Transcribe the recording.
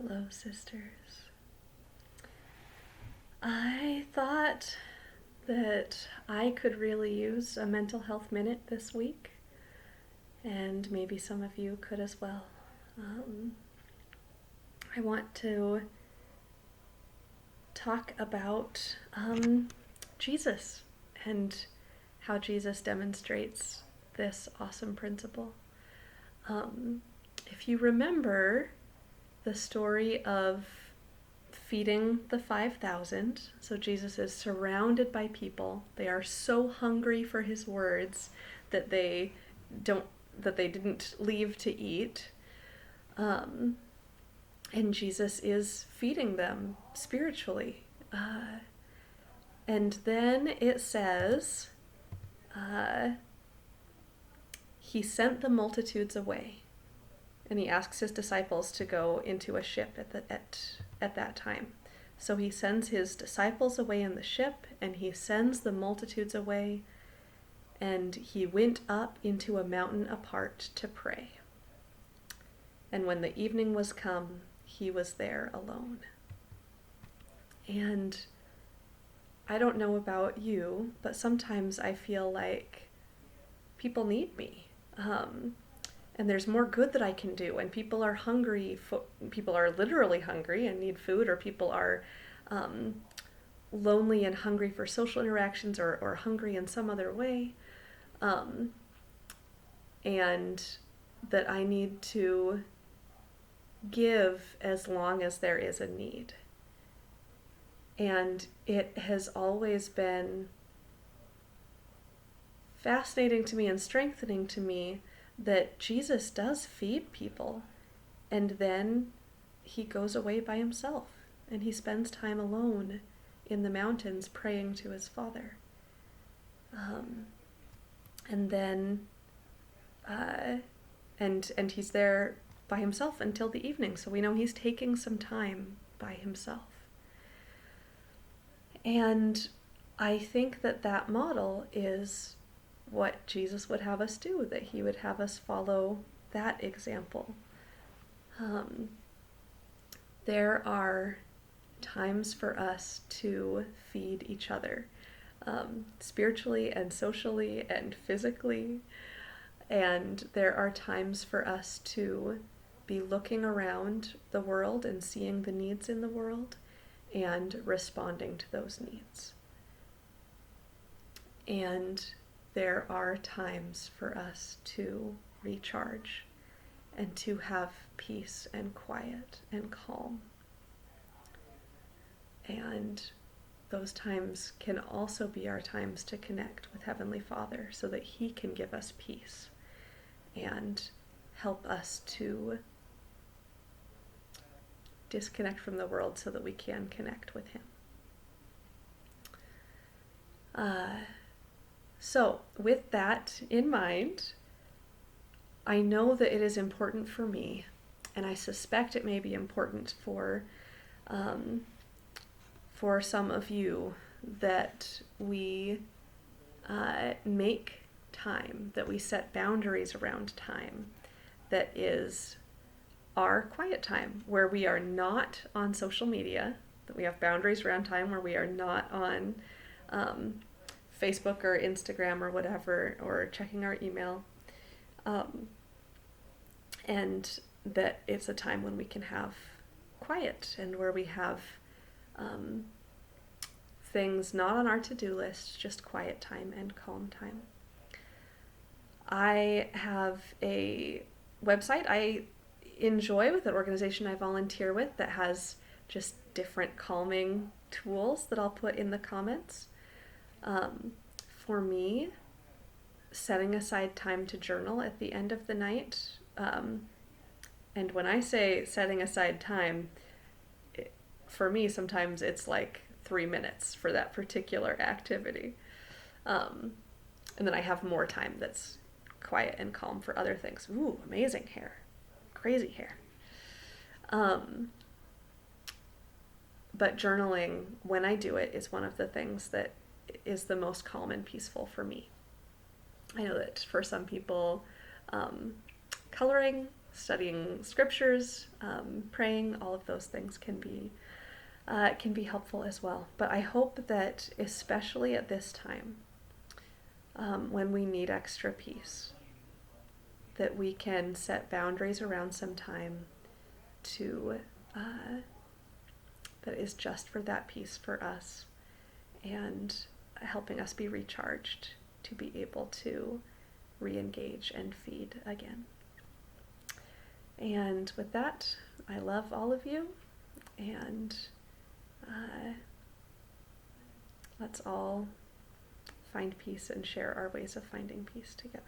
Hello, sisters. I thought that I could really use a mental health minute this week, and maybe some of you could as well. I want to talk about Jesus and how Jesus demonstrates this awesome principle. If you remember the story of feeding the 5,000, so Jesus is surrounded by people. They are so hungry for his words that they didn't leave to eat. And Jesus is feeding them spiritually. And then it says, he sent the multitudes away. And he asks his disciples to go into a ship at that time. So he sends his disciples away in the ship, and he sends the multitudes away, and he went up into a mountain apart to pray. And when the evening was come, he was there alone. And I don't know about you, but sometimes I feel like people need me. And there's more good that I can do, and people are hungry. People are literally hungry and need food, or people are lonely and hungry for social interactions, or hungry in some other way, and that I need to give as long as there is a need. And it has always been fascinating to me and strengthening to me that Jesus does feed people, and then he goes away by himself and he spends time alone in the mountains praying to his Father. And then and he's there by himself until the evening, so we know he's taking some time by himself. And I think that model is what Jesus would have us do, that he would have us follow that example. There are times for us to feed each other, spiritually and socially and physically. And there are times for us to be looking around the world and seeing the needs in the world and responding to those needs. And there are times for us to recharge and to have peace and quiet and calm. And those times can also be our times to connect with Heavenly Father so that he can give us peace and help us to disconnect from the world so that we can connect with him. So with that in mind, I know that it is important for me, and I suspect it may be important for some of you, that we make time, that we set boundaries around time, that is our quiet time, where we are not on social media, that we have boundaries around time where we are not on Facebook or Instagram or whatever, or checking our email, and that it's a time when we can have quiet and where we have things not on our to-do list, just quiet time and calm time. I have a website I enjoy with an organization I volunteer with that has just different calming tools that I'll put in the comments. For me, setting aside time to journal at the end of the night, and when I say setting aside time, for me sometimes it's like 3 minutes for that particular activity. And then I have more time that's quiet and calm for other things. Ooh, amazing hair. Crazy hair. But journaling, when I do it, is one of the things that is the most calm and peaceful for me. I know that for some people, coloring studying scriptures, praying, all of those things can be helpful as well. But I hope that especially at this time, when we need extra peace, that we can set boundaries around some time to that is just for that peace for us, and helping us be recharged to be able to re-engage and feed again. And with that, I love all of you, and let's all find peace and share our ways of finding peace together.